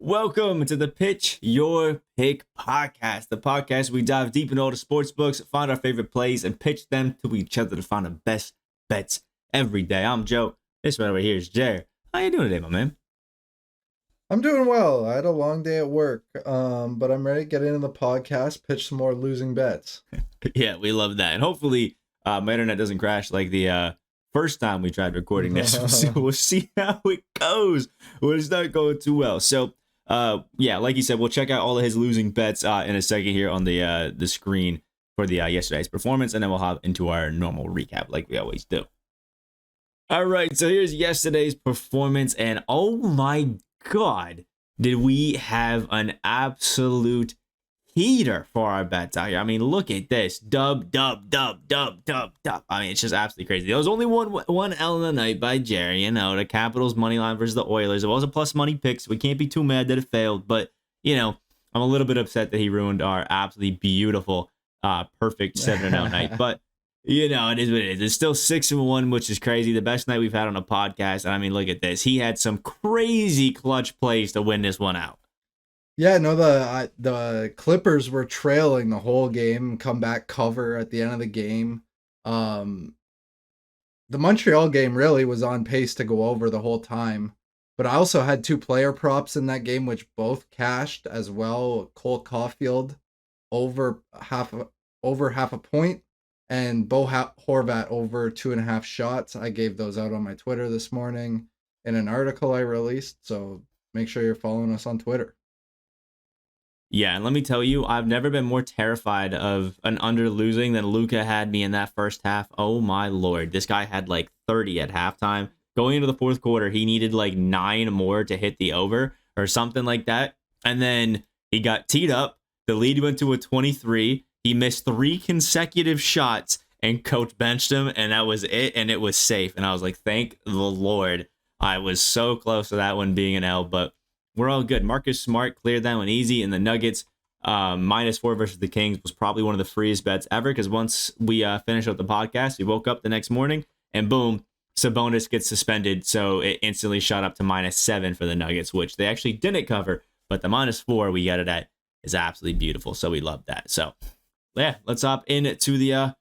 Welcome to the Pitch Your Pick podcast, the podcast we dive deep into all the sports books, find our favorite plays, and pitch them to each other to find the best bets every day. I'm Joe. This right over here is Jared. How you doing today, my man? I'm doing well. I had a long day at work, but I'm ready to get into the podcast, pitch some more losing bets. Yeah, we love that. And hopefully my internet doesn't crash like the first time we tried recording this. We'll see how it goes. Well, it's not going too well. So, yeah, like you said, we'll check out all of his losing bets in a second here on the screen for the yesterday's performance, and then we'll hop into our normal recap like we always do. All right, so here's yesterday's performance, and oh my God, did we have an absolute heater for our bets out here. I mean, look at this. Dub. I mean, it's just absolutely crazy. There was only one L in the night by Jerry. You know, the Capitals money line versus the Oilers. It was a plus money pick, so we can't be too mad that it failed. But, you know, I'm a little bit upset that he ruined our absolutely beautiful, perfect 7-0 night. But, you know, it is what it is. It's still 6-1, which is crazy. The best night we've had on a podcast. And I mean, look at this. He had some crazy clutch plays to win this one out. Yeah, no, the Clippers were trailing the whole game, comeback cover at the end of the game. The Montreal game really was on pace to go over the whole time. But I also had two player props in that game, which both cashed as well. Cole Caulfield over half a point, and Bo Horvat over 2.5 shots. I gave those out on my Twitter this morning in an article I released. So make sure you're following us on Twitter. Yeah, and let me tell you, I've never been more terrified of an under losing than Luka had me in that first half. Oh my Lord. This guy had like 30 at halftime. Going into the fourth quarter, he needed like 9 more to hit the over or something like that. And then he got teed up. The lead went to a 23. He missed 3 consecutive shots and coach benched him, and that was it. And it was safe. And I was like, thank the Lord. I was so close to that one being an L, but we're all good. Marcus Smart cleared that one easy, and the Nuggets -4 versus the Kings was probably one of the freest bets ever, because once we finished up the podcast, we woke up the next morning, and boom, Sabonis gets suspended, so it instantly shot up to -7 for the Nuggets, which they actually didn't cover, but the -4 we got it at is absolutely beautiful, so we love that. So, yeah, let's hop into the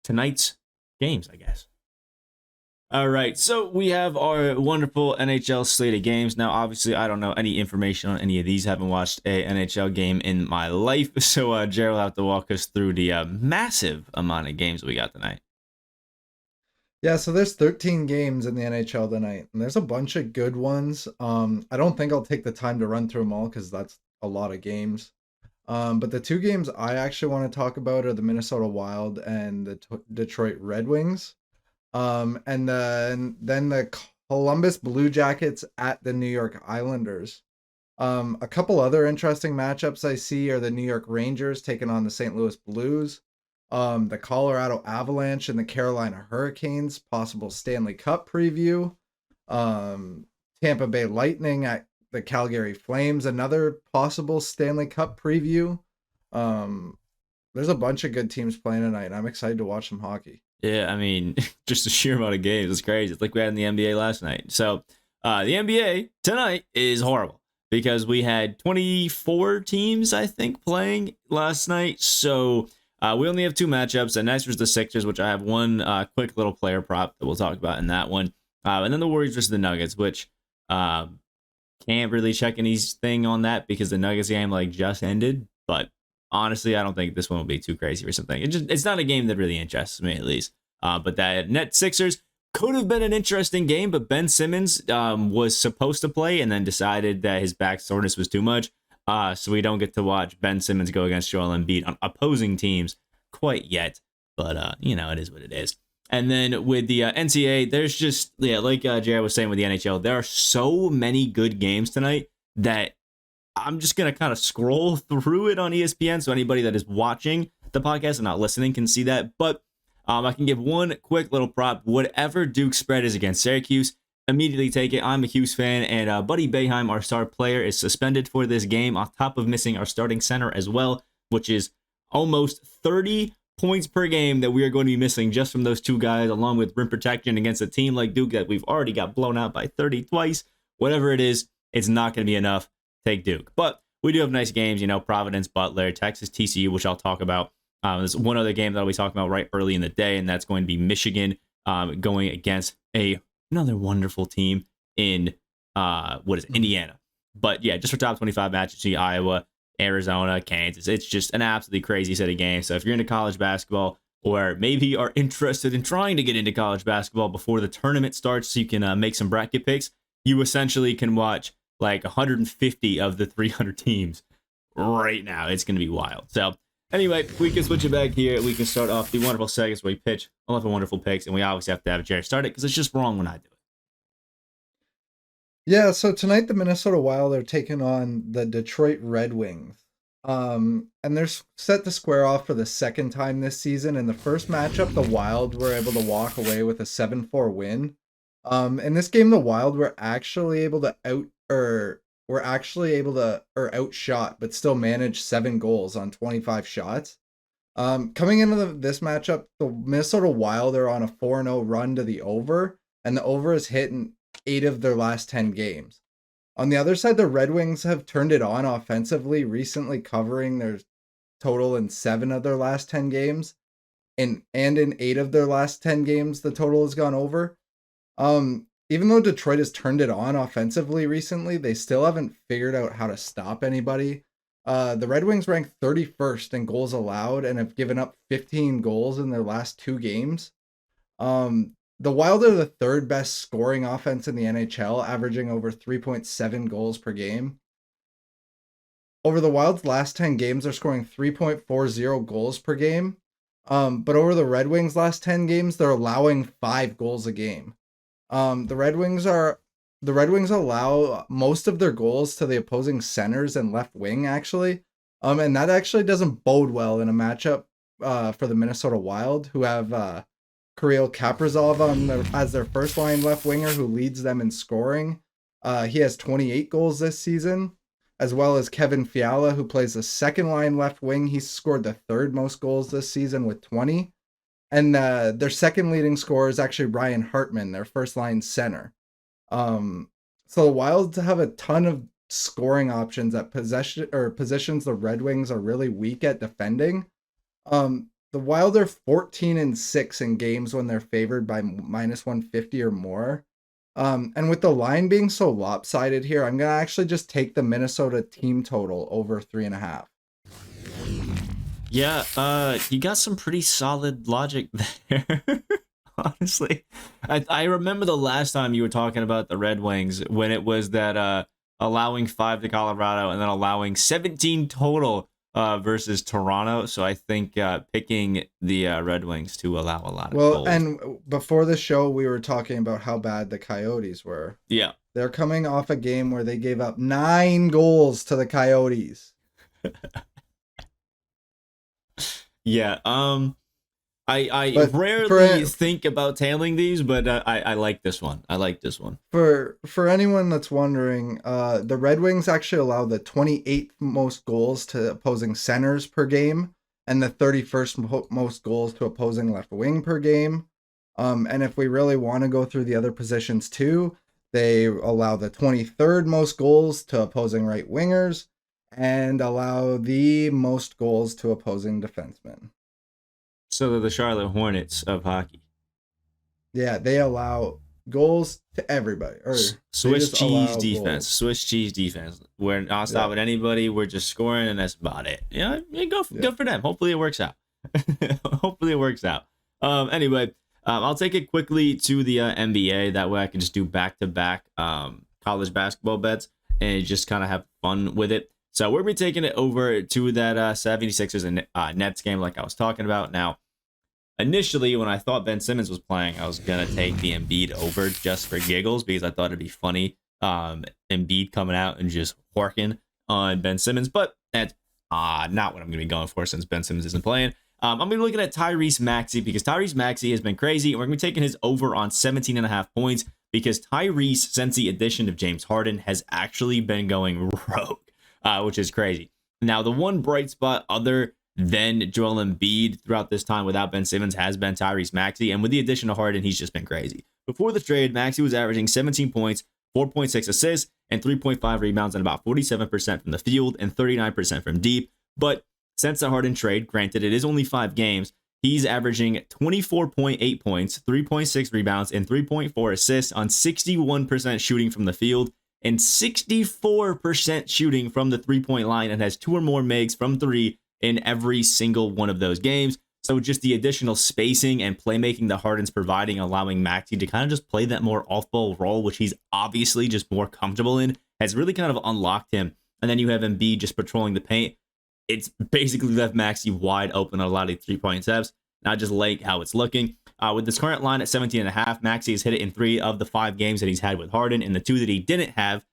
tonight's games, I guess. All right, so we have our wonderful NHL slate of games. Now, obviously, I don't know any information on any of these. Haven't watched a NHL game in my life, so Jared will have to walk us through the massive amount of games we got tonight. Yeah, so there's 13 games in the NHL tonight, and there's a bunch of good ones. I don't think I'll take the time to run through them all because that's a lot of games. But the two games I actually want to talk about are the Minnesota Wild and the Detroit Red Wings. And then the Columbus Blue Jackets at the New York Islanders. A couple other interesting matchups I see are the New York Rangers taking on the St. Louis Blues. The Colorado Avalanche and the Carolina Hurricanes, possible Stanley Cup preview. Tampa Bay Lightning at the Calgary Flames, another possible Stanley Cup preview. There's a bunch of good teams playing tonight, and I'm excited to watch some hockey. Yeah, I mean, just the sheer amount of games is crazy. It's like we had in the NBA last night. So the NBA tonight is horrible because we had 24 teams, I think, playing last night. So we only have 2 matchups. The next was the Sixers, which I have one quick little player prop that we'll talk about in that one. And then the Warriors versus the Nuggets, which can't really check anything on that because the Nuggets game like just ended. But honestly, I don't think this one will be too crazy or something. It's not a game that really interests me, at least. But that Net Sixers could have been an interesting game, but Ben Simmons was supposed to play and then decided that his back soreness was too much. So we don't get to watch Ben Simmons go against Joel Embiid on opposing teams quite yet. But, you know, it is what it is. And then with the NCAA, there's just, yeah, like Jared was saying with the NHL, there are so many good games tonight that I'm just going to kind of scroll through it on ESPN. So anybody that is watching the podcast and not listening can see that. But I can give one quick little prop. Whatever Duke's spread is against Syracuse, immediately take it. I'm a Hughes fan, and Buddy Boeheim, our star player, is suspended for this game on top of missing our starting center as well, which is almost 30 points per game that we are going to be missing just from those two guys, along with rim protection against a team like Duke that we've already got blown out by 30 twice. Whatever it is, it's not going to be enough take Duke. But we do have nice games, Providence, Butler, Texas, TCU, which I'll talk about. There's one other game that I'll be talking about right early in the day, and that's going to be Michigan going against another wonderful team in Indiana. But yeah, just for top 25 matches, see Iowa, Arizona, Kansas. It's just an absolutely crazy set of games. So if you're into college basketball, or maybe are interested in trying to get into college basketball before the tournament starts so you can make some bracket picks, you essentially can watch like 150 of the 300 teams right now. It's going to be wild. So anyway, we can switch it back here. We can start off the wonderful segments where we pitch a lot of wonderful picks, and we always have to have Jared start it because it's just wrong when I do it. Yeah, so tonight the Minnesota Wild are taking on the Detroit Red Wings. And they're set to square off for the second time this season. In the first matchup, the Wild were able to walk away with a 7-4 win. In this game, the Wild were actually able to outshot, but still manage 7 goals on 25 shots. Coming into this matchup, the Minnesota Wild are on a 4-0 run to the over, and the over is hit in 8 of their last 10 games. On the other side, the Red Wings have turned it on offensively, recently covering their total in 7 of their last 10 games. And in 8 of their last 10 games, the total has gone over. Even though Detroit has turned it on offensively recently, they still haven't figured out how to stop anybody. The Red Wings rank 31st in goals allowed and have given up 15 goals in their last 2 games. The Wild are the 3rd best scoring offense in the NHL, averaging over 3.7 goals per game. Over the Wild's last 10 games, they're scoring 3.40 goals per game. But over the Red Wings' last 10 games, they're allowing 5 goals a game. The Red Wings allow most of their goals to the opposing centers and left wing, actually. And that actually doesn't bode well in a matchup for the Minnesota Wild, who have Kirill Kaprizov as their first line left winger, who leads them in scoring. He has 28 goals this season, as well as Kevin Fiala, who plays the second line left wing. He's scored the 3rd most goals this season with 20. And their second leading scorer is actually Ryan Hartman, their first line center. So the Wild have a ton of scoring options at positions the Red Wings are really weak at defending. The Wild are 14-6 in games when they're favored by minus 150 or more. And with the line being so lopsided here, I'm going to actually just take the Minnesota team total over 3.5. Yeah, you got some pretty solid logic there. Honestly, I remember the last time you were talking about the Red Wings when it was that allowing 5 to Colorado and then allowing 17 total versus Toronto. So I think picking the Red Wings to allow a lot of goals. And before the show, we were talking about how bad the Coyotes were. Yeah. They're coming off a game where they gave up 9 goals to the Coyotes. Yeah. I rarely think about tailing these, but I like this one. For anyone that's wondering, the Red Wings actually allow the 28th most goals to opposing centers per game and the 31st most goals to opposing left wing per game. And if we really want to go through the other positions too, they allow the 23rd most goals to opposing right wingers and allow the most goals to opposing defensemen. So they're the Charlotte Hornets of hockey. Yeah, they allow goals to everybody. Or Swiss cheese defense. Swiss cheese defense. We're not stopping anybody. We're just scoring, and that's about it. Good for them. Hopefully it works out. Anyway, I'll take it quickly to the NBA. That way I can just do back-to-back college basketball bets and just kind of have fun with it. So we're going to be taking it over to that 76ers and Nets game like I was talking about. Now, initially, when I thought Ben Simmons was playing, I was going to take the Embiid over just for giggles because I thought it'd be funny. Embiid coming out and just horking on Ben Simmons. But that's not what I'm going to be going for since Ben Simmons isn't playing. I'm going to be looking at Tyrese Maxey because Tyrese Maxey has been crazy. And we're going to be taking his over on 17.5 points because Tyrese, since the addition of James Harden, has actually been going rogue. Which is crazy. Now, the one bright spot other than Joel Embiid throughout this time without Ben Simmons has been Tyrese Maxey. And with the addition of Harden, he's just been crazy. Before the trade, Maxey was averaging 17 points, 4.6 assists, and 3.5 rebounds, and about 47% from the field and 39% from deep. But since the Harden trade, granted, it is only 5 games, he's averaging 24.8 points, 3.6 rebounds, and 3.4 assists on 61% shooting from the field and 64% shooting from the 3-point line, and has 2 or more makes from 3 in every single one of those games. So just the additional spacing and playmaking that Harden's providing, allowing Maxey to kind of just play that more off-ball role, which he's obviously just more comfortable in, has really kind of unlocked him. And then you have Embiid just patrolling the paint. It's basically left Maxey wide open on a lot of 3-point attempts. And I just like how it's looking. With this current line at 17.5, Maxey has hit it in 3 of the 5 games that he's had with Harden. And the 2 that he didn't have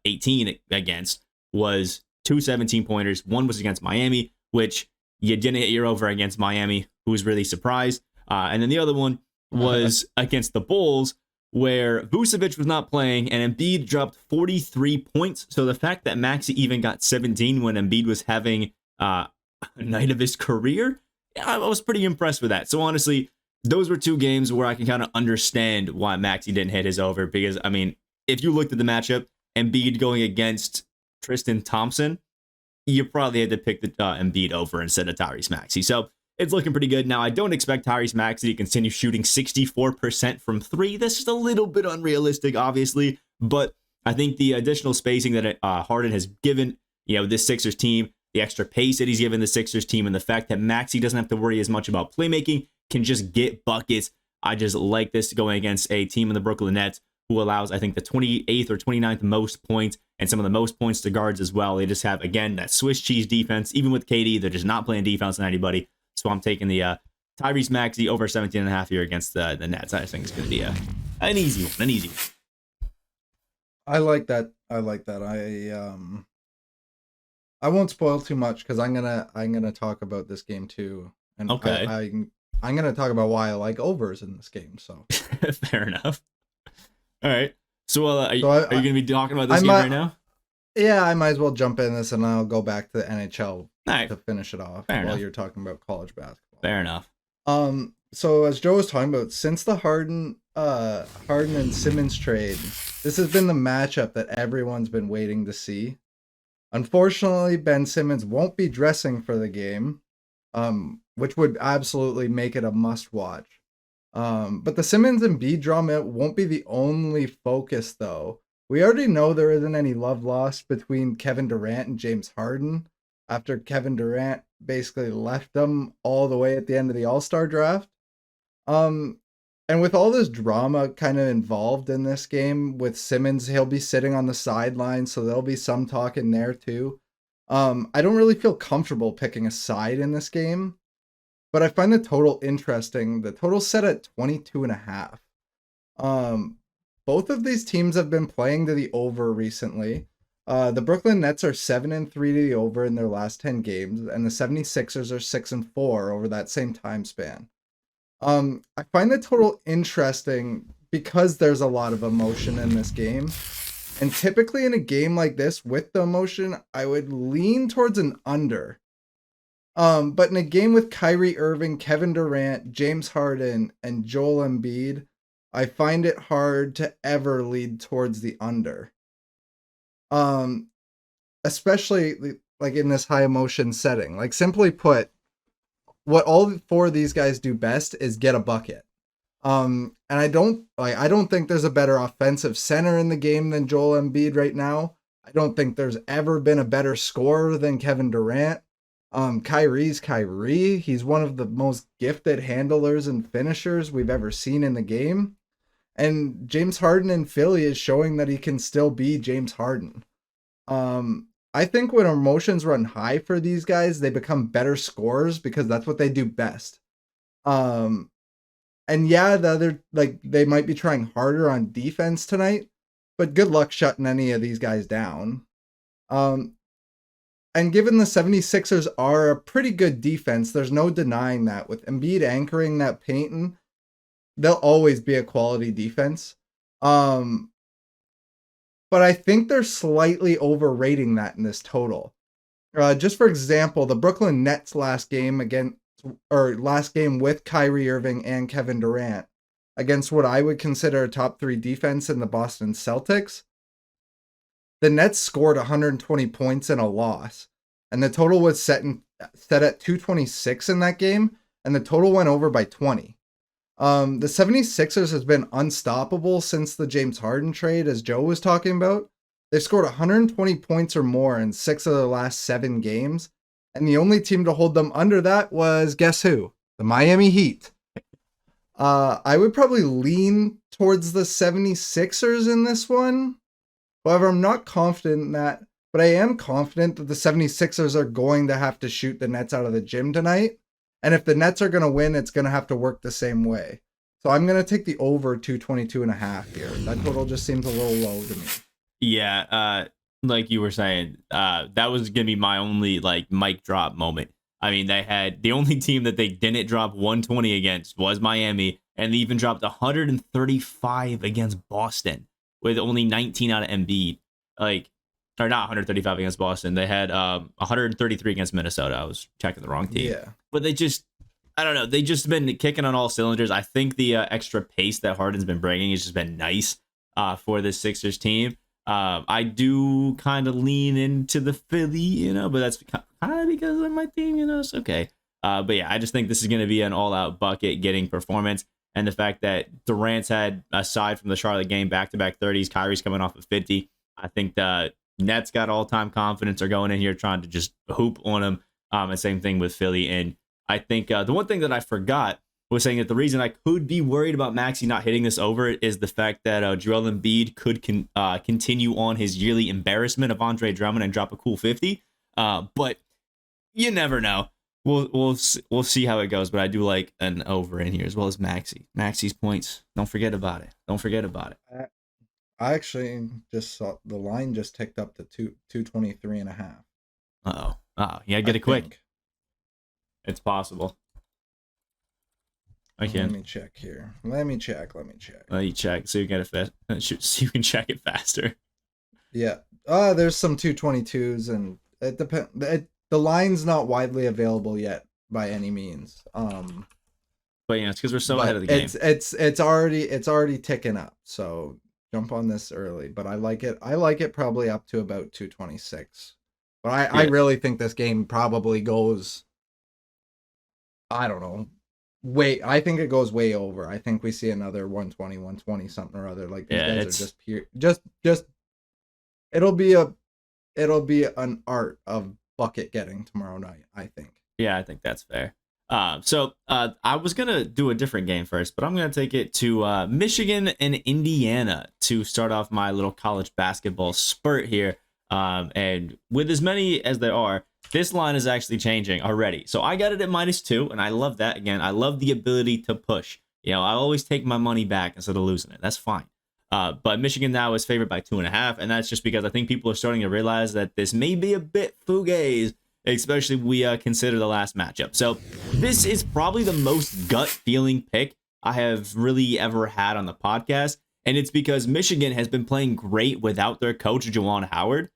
18 against was 2 17-pointers. One was against Miami, which you didn't hit your over against Miami, who was really surprised. And then the other one was against the Bulls, where Vucevic was not playing and Embiid dropped 43 points. So the fact that Maxey even got 17 when Embiid was having a night of his career, I was pretty impressed with that. So honestly, those were 2 games where I can kind of understand why Maxey didn't hit his over. Because, I mean, if you looked at the matchup, Embiid going against Tristan Thompson, you probably had to pick the Embiid over instead of Tyrese Maxey. So it's looking pretty good. Now, I don't expect Tyrese Maxey to continue shooting 64% from 3. That's just a little bit unrealistic, obviously. But I think the additional spacing that Harden has given, this Sixers team, the extra pace that he's given the Sixers team, and the fact that Maxey doesn't have to worry as much about playmaking, can just get buckets. I just like this going against a team in the Brooklyn Nets who allows, I think, the 28th or 29th most points and some of the most points to guards as well. They just have, again, that Swiss cheese defense. Even with KD, they're just not playing defense on anybody. So I'm taking the Tyrese Maxey over 17.5 here against the Nets. I think it's going to be an easy one. I like that. I won't spoil too much because I'm gonna talk about this game too, and okay, I'm gonna talk about why I like overs in this game. So fair enough. All right. So are you going to be talking about this game right now? Yeah, I might as well jump in this, and I'll go back to the NHL to finish it off while you're talking about college basketball. Fair enough. So as Joe was talking about, since the Harden and Simmons trade, this has been the matchup that everyone's been waiting to see. Unfortunately, Ben Simmons won't be dressing for the game, which would absolutely make it a must-watch. But the Simmons and Embiid drama won't be the only focus, though. We already know there isn't any love lost between Kevin Durant and James Harden after Kevin Durant basically left them all the way at the end of the All-Star draft. And with all this drama kind of involved in this game with Simmons, he'll be sitting on the sideline, so there'll be some talk in there too. I don't really feel comfortable picking a side in this game, but I find the total interesting. The total set at 22.5. Both of these teams have been playing to the over recently. The Brooklyn Nets are 7-3 to the over in their last 10 games, and the 76ers are 6-4 over that same time span. I find the total interesting because there's a lot of emotion in this game. And typically in a game like this with the emotion, I would lean towards an under. But in a game with Kyrie Irving, Kevin Durant, James Harden, and Joel Embiid, I find it hard to ever lead towards the under. Especially like in this high emotion setting. Like simply put, what all 4 of these guys do best is get a bucket. And I don't think there's a better offensive center in the game than Joel Embiid right now. I don't think there's ever been a better scorer than Kevin Durant. Kyrie's Kyrie. He's one of the most gifted handlers and finishers we've ever seen in the game. And James Harden in Philly is showing that he can still be James Harden. I think when emotions run high for these guys, they become better scorers because that's what they do best. And yeah, they might be trying harder on defense tonight, but good luck shutting any of these guys down. And given the 76ers are a pretty good defense, there's no denying that. With Embiid anchoring that paint, they'll always be a quality defense. But I think they're slightly overrating that in this total. Just for example, the Brooklyn Nets last game with Kyrie Irving and Kevin Durant against what I would consider a top 3 defense in the Boston Celtics. the Nets scored 120 points in a loss, and the total was set at 226 in that game, and the total went over by 20. The 76ers has been unstoppable since the James Harden trade, as Joe was talking about. They've scored 120 points or more in 6 of their last 7 games, and the only team to hold them under that was, guess who? The Miami Heat. I would probably lean towards the 76ers in this one. However, I'm not confident in that, but I am confident that the 76ers are going to have to shoot the Nets out of the gym tonight. And if the Nets are going to win, it's going to have to work the same way. So I'm going to take the over 222.5 here. That total just seems a little low to me. Yeah, like you were saying, that was going to be my only like mic drop moment. I mean, they had the only team that they didn't drop 120 against was Miami, and they even dropped 135 against Boston with only 19 out of Embiid. Like, or not 135 against Boston. They had 133 against Minnesota. I was checking the wrong team. Yeah. But they just, I don't know. They just been kicking on all cylinders. I think the extra pace that Harden's been bringing has just been nice for this Sixers team. I do kind of lean into the Philly, but that's kind of because of my team, it's okay. But yeah, I just think this is going to be an all-out bucket getting performance. And the fact that Durant's had, aside from the Charlotte game, back-to-back 30s, Kyrie's coming off of 50. I think the Nets got all-time confidence, are going in here trying to just hoop on them. And same thing with Philly. And I think the one thing that I forgot was saying that the reason I could be worried about Maxey not hitting this over is the fact that Joel Embiid could continue on his yearly embarrassment of Andre Drummond and drop a cool 50. But you never know. We'll see how it goes. But I do like an over in here as well as Maxey. Maxey's points. Don't forget about it. I actually just saw the line just ticked up to 223.5. Oh, yeah, get it quick. It's possible. I can. Let me check here. Let me check. You check so you get it fast. So you can check it faster. Yeah. There's some 222s, and it depends. The line's not widely available yet by any means. But yeah, it's because we're so ahead of the game. It's already ticking up. So jump on this early. But I like it probably up to about 226. But I really think this game probably goes, I don't know. I think it goes way over. I think we see another 120 something or other. Like these guys are just pure. Just it'll be an art of bucket getting tomorrow night, I think. Yeah, I think that's fair. So I was gonna do a different game first, but I'm gonna take it to Michigan and Indiana to start off my little college basketball spurt here. And with as many as there are, this line is actually changing already. So I got it at -2, and I love that. Again, I love the ability to push. I always take my money back instead of losing it. That's fine. But Michigan now is favored by 2.5, and that's just because I think people are starting to realize that this may be a bit fugazi, especially if we consider the last matchup. So this is probably the most gut feeling pick I have really ever had on the podcast, and it's because Michigan has been playing great without their coach, Juwan Howard.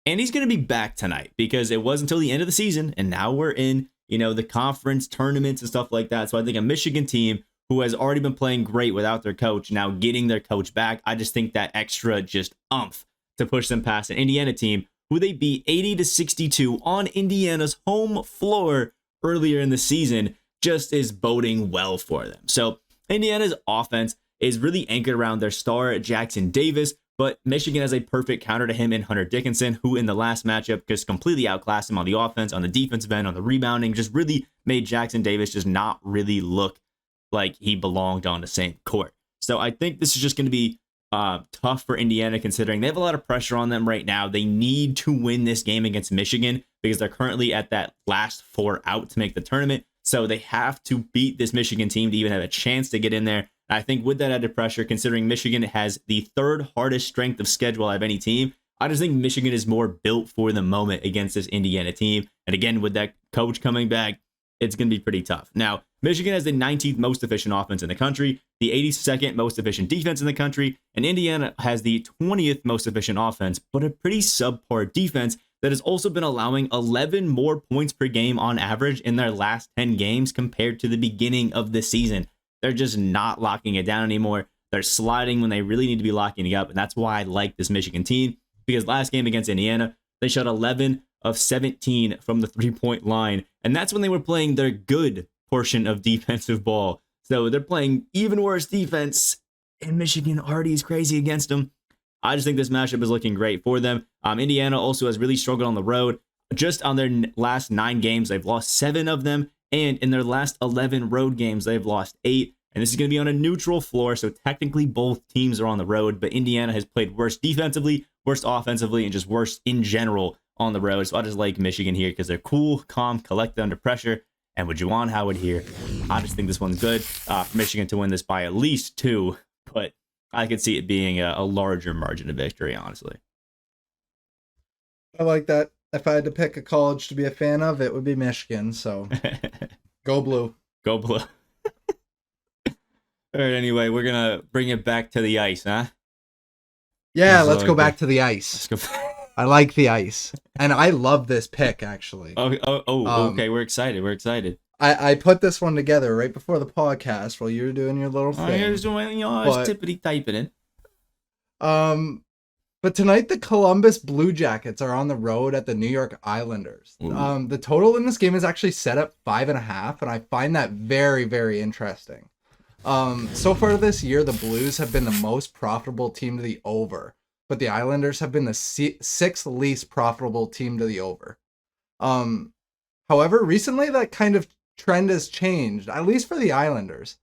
And he's going to be back tonight because it was until the end of the season. And now we're in, the conference tournaments and stuff like that. So I think a Michigan team who has already been playing great without their coach, now getting their coach back, I just think that extra just oomph to push them past an Indiana team who they beat 80-62 on Indiana's home floor earlier in the season just is boding well for them. So Indiana's offense is really anchored around their star, Jackson Davis. But Michigan has a perfect counter to him in Hunter Dickinson, who in the last matchup just completely outclassed him on the offense, on the defensive end, on the rebounding, just really made Jackson Davis just not really look like he belonged on the same court. So I think this is just going to be tough for Indiana, considering they have a lot of pressure on them right now. They need to win this game against Michigan because they're currently at that last 4 out to make the tournament. So they have to beat this Michigan team to even have a chance to get in there. I think with that added pressure, considering Michigan has the 3rd hardest strength of schedule out of any team, I just think Michigan is more built for the moment against this Indiana team. And again, with that coach coming back, it's going to be pretty tough. Now, Michigan has the 19th most efficient offense in the country, the 82nd most efficient defense in the country, and Indiana has the 20th most efficient offense, but a pretty subpar defense that has also been allowing 11 more points per game on average in their last 10 games compared to the beginning of the season. They're just not locking it down anymore. They're sliding when they really need to be locking it up, and that's why I like this Michigan team. because last game against Indiana, they shot 11 of 17 from the 3-point line. And that's when they were playing their good portion of defensive ball. So they're playing even worse defense, and Michigan already is crazy against them. I just think this matchup is looking great for them. Indiana also has really struggled on the road. Just on their last 9 games, they've lost 7 of them. And in their last 11 road games, they've lost 8. And this is going to be on a neutral floor, so technically both teams are on the road. But Indiana has played worse defensively, worse offensively, and just worse in general on the road. So I just like Michigan here because they're cool, calm, collected under pressure. And with Juwan Howard here, I just think this one's good for Michigan to win this by at least 2. But I could see it being a larger margin of victory, honestly. I like that. If I had to pick a college to be a fan of, it would be Michigan. So go blue. Go blue. All right, anyway, we're going to bring it back to the ice, huh? Yeah, let's go back to the ice. Let's go. I like the ice. And I love this pick, actually. Okay. We're excited. I put this one together right before the podcast while you were doing your little thing. I was tippity typing in. But tonight the Columbus Blue Jackets are on the road at the New York Islanders. The total in this game is actually set at 5.5, and I find that very, very interesting. So far this year, the Blues have been the most profitable team to the over, but the Islanders have been the 6th least profitable team to the over. However, recently that kind of trend has changed, at least for the Islanders.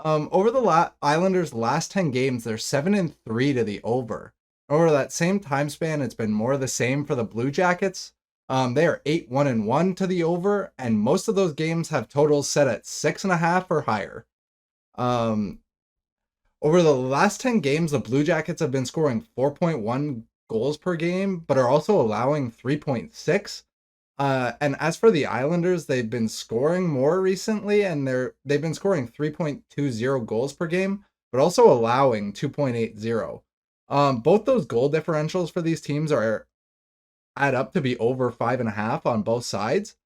Over the Islanders' last 10 games, they're 7-3 to the over. Over that same time span, it's been more of the same for the Blue Jackets. They are 8-1-1 to the over, and most of those games have totals set at 6.5 or higher. Over the last 10 games, the Blue Jackets have been scoring 4.1 goals per game, but are also allowing 3.6. And as for the Islanders, they've been scoring more recently, and they've been scoring 3.20 goals per game, but also allowing 2.80. Both those goal differentials for these teams add up to be over 5.5 on both sides.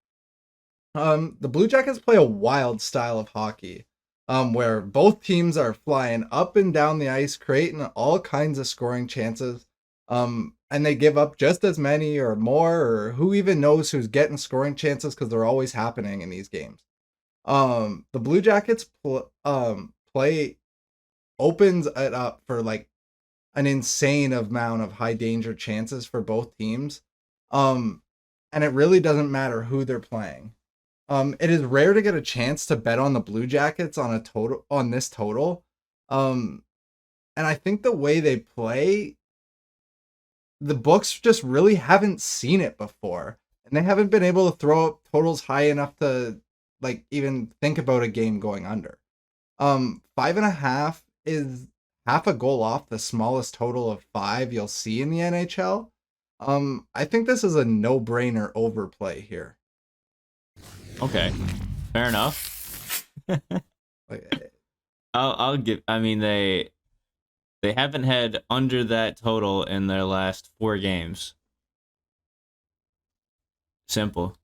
The Blue Jackets play a wild style of hockey, where both teams are flying up and down the ice, creating all kinds of scoring chances. And they give up just as many or more, or who even knows who's getting scoring chances, because they're always happening in these games. The Blue Jackets play opens it up for like an insane amount of high danger chances for both teams. And it really doesn't matter who they're playing. It is rare to get a chance to bet on the Blue Jackets on this total. And I think the way they play, the books just really haven't seen it before, and they haven't been able to throw up totals high enough to like even think about a game going under. 5.5 is half a goal off the smallest total of 5 you'll see in the NHL. I think this is a no-brainer overplay here. Okay, fair enough. I'll give. I mean, they haven't had under that total in their last 4 games. Simple.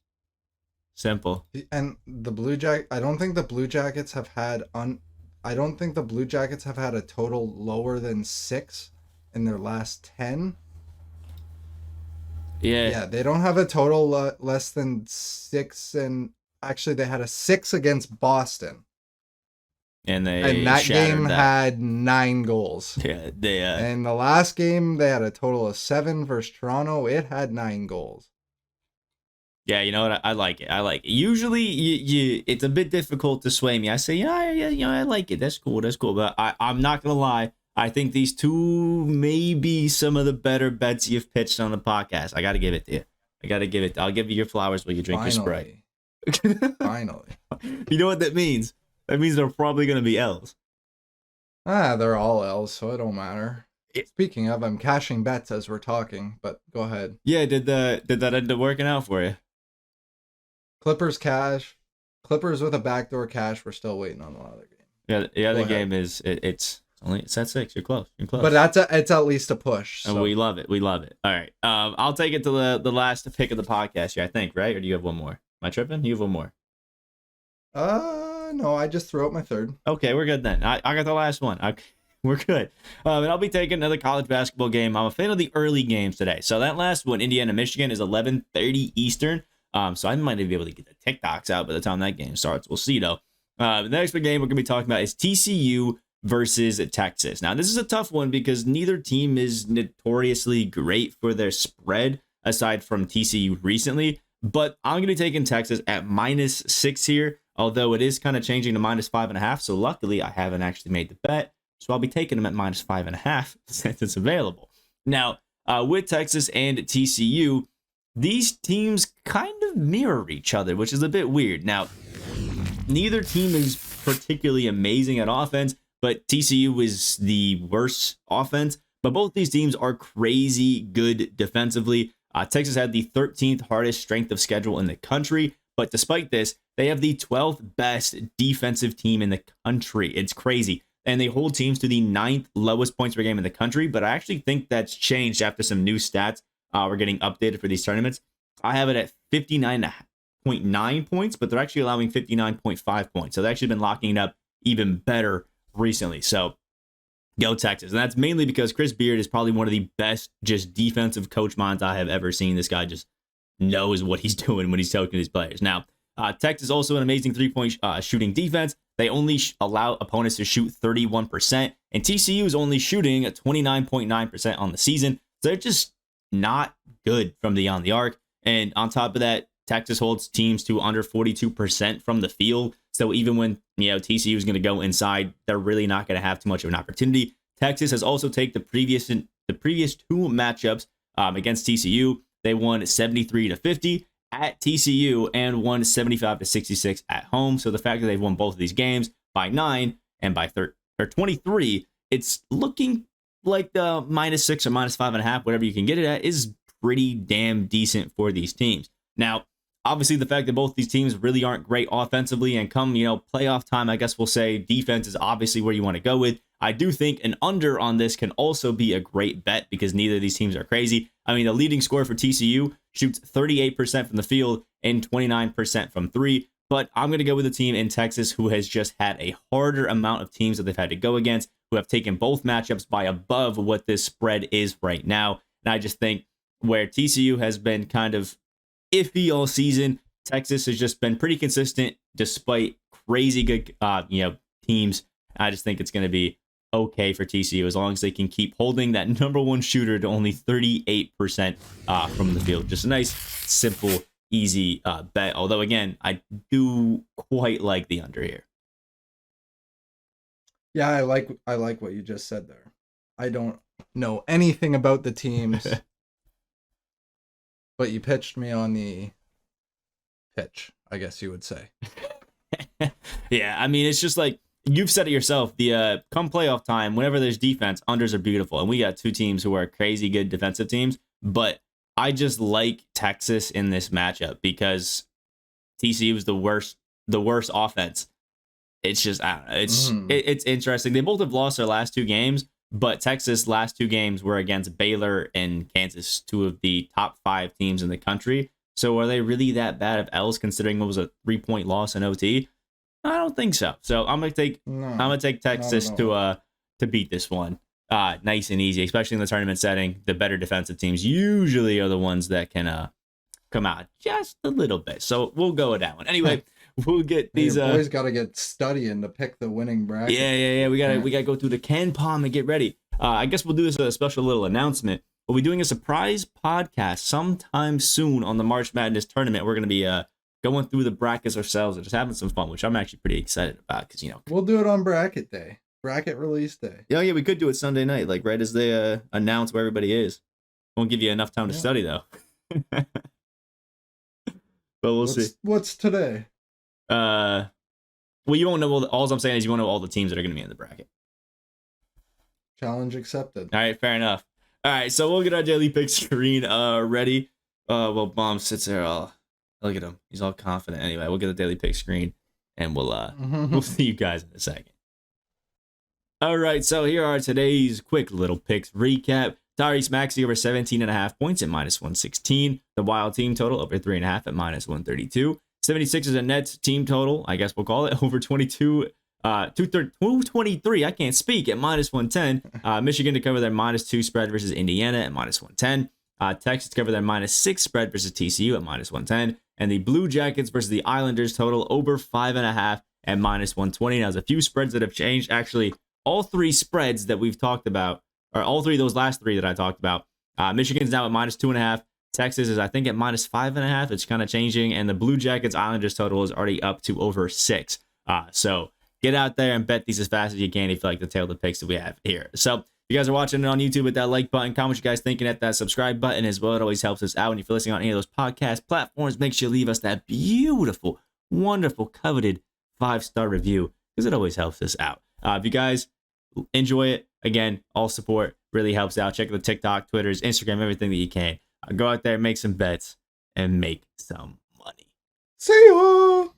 And the I don't think the Blue Jackets have had a total lower than 6 in their last 10. Yeah, they don't have a total less than 6, and actually they had a 6 against Boston. And that game had 9 goals. Yeah, and the last game they had a total of 7 versus Toronto. It had 9 goals. Yeah, you know what? I like it. Usually, it's a bit difficult to sway me. I say, yeah, I like it. That's cool. But I'm not gonna lie. I think these two may be some of the better bets you've pitched on the podcast. I got to give it to you. I'll give you your flowers while you drink your Sprite. Finally. You know what that means? That means they're probably going to be L's. They're all L's, so it don't matter. Speaking of, I'm cashing bets as we're talking, but go ahead. Yeah, did that end up working out for you? Clippers cash. Clippers with a backdoor cash. We're still waiting on the other game. Yeah, the game is it's at 6. You're close. But it's at least a push. So. And we love it. All right. I'll take it to the last pick of the podcast here, I think, right? Or do you have one more? Am I tripping? You have one more. No, I just threw out my third. Okay, we're good then. I got the last one. We're good. And I'll be taking another college basketball game. I'm a fan of the early games today. So that last one, Indiana, Michigan, is 11:30 Eastern. So I might even be able to get the TikToks out by the time that game starts. We'll see, though. The next big game we're going to be talking about is TCU versus Texas. Now, this is a tough one because neither team is notoriously great for their spread, aside from TCU recently. But I'm going to be taking Texas at -6 here, although it is kind of changing to -5.5. So luckily, I haven't actually made the bet. So I'll be taking them at -5.5 since it's available. Now, with Texas and TCU, these teams kind of mirror each other, which is a bit weird. Now, neither team is particularly amazing at offense, but TCU is the worst offense. But both these teams are crazy good defensively. Texas had the 13th hardest strength of schedule in the country, but despite this, they have the 12th best defensive team in the country. It's crazy. And they hold teams to the 9th lowest points per game in the country. But I actually think that's changed after some new stats were getting updated for these tournaments. I have it at 59.9 points, but they're actually allowing 59.5 points. So they've actually been locking it up even better recently. So go Texas. And that's mainly because Chris Beard is probably one of the best just defensive coach minds I have ever seen. This guy just knows what he's doing when he's coaching these players. Now, Texas also an amazing three-point shooting defense. They only allow opponents to shoot 31%, and TCU is only shooting 29.9% on the season. So they're just not good from beyond the arc. And on top of that, Texas holds teams to under 42% from the field. So even when TCU is going to go inside, they're really not going to have too much of an opportunity. Texas has also taken the previous two matchups against TCU. They won 73-50 at TCU and won 75-66 at home. So the fact that they've won both of these games by 9 and by 23, it's looking like the -6 or -5.5, whatever you can get it at, is pretty damn decent for these teams. Now, obviously, the fact that both these teams really aren't great offensively, and come playoff time, I guess we'll say defense is obviously where you want to go with. I do think an under on this can also be a great bet because neither of these teams are crazy. I mean, the leading scorer for TCU shoots 38% from the field and 29% from three. But I'm going to go with a team in Texas who has just had a harder amount of teams that they've had to go against, who have taken both matchups by above what this spread is right now. And I just think where TCU has been kind of iffy all season, Texas has just been pretty consistent despite crazy good teams. I just think it's going to be okay for TCU as long as they can keep holding that number one shooter to only 38% from the field. Just a nice, simple, easy bet. Although, again, I do quite like the under here. Yeah, I like what you just said there. I don't know anything about the teams, but you pitched me on the pitch, I guess you would say. Yeah, I mean, it's just like, you've said it yourself, the come playoff time, whenever there's defense, unders are beautiful. And we got two teams who are crazy good defensive teams. But I just like Texas in this matchup because TCU is the worst offense. It's just, I don't know, it's interesting. They both have lost their last two games, but Texas' last two games were against Baylor and Kansas, two of the top 5 teams in the country. So are they really that bad of L's considering it was a 3-point loss in OT? I don't think so. So I'm gonna take Texas to beat this one. Nice and easy, especially in the tournament setting. The better defensive teams usually are the ones that can come out just a little bit. So we'll go with that one. Anyway, we'll get these. Your boys got to get studying to pick the winning bracket. Yeah. We gotta go through the Ken Palm and get ready. I guess we'll do this as a special little announcement. We'll be doing a surprise podcast sometime soon on the March Madness tournament. We're gonna be going through the brackets ourselves and just having some fun, which I'm actually pretty excited about because we'll do it on bracket day, bracket release day. Yeah, we could do it Sunday night, like right as they announce where everybody is. Won't give you enough time to study though. But we'll see. What's today? Well, you won't know all I'm saying is you won't know all the teams that are going to be in the bracket. Challenge accepted. All right, fair enough. All right, so we'll get our daily pick screen ready. Well, Bomb sits there all. Look at him. He's all confident. Anyway, we'll get the daily pick screen, and we'll see you guys in a second. All right, so here are today's quick little picks recap. Tyrese Maxey over 17.5 points at -116. The Wild team total over 3.5 at -132. 76ers and Nets team total, I guess we'll call it, over 22 223, I can't speak, at -110. Michigan to cover their -2 spread versus Indiana at -110. Texas to cover their -6 spread versus TCU at -110. And the Blue Jackets versus the Islanders total over 5.5 at -120. Now, there's a few spreads that have changed. Actually, all three spreads that we've talked about, or all three of those last three that I talked about, Michigan's now at -2.5. Texas is, I think, at -5.5. It's kind of changing. And the Blue Jackets Islanders total is already up to over 6. So get out there and bet these as fast as you can if you like the tail of the picks that we have here. So if you guys are watching it on YouTube, with that like button, comment what you guys thinking at that subscribe button as well. It always helps us out. And if you're listening on any of those podcast platforms, make sure you leave us that beautiful, wonderful, coveted 5-star review because it always helps us out. If you guys enjoy it, again, all support really helps out. Check out the TikTok, Twitters, Instagram, everything that you can. Go out there, make some bets, and make some money. See ya!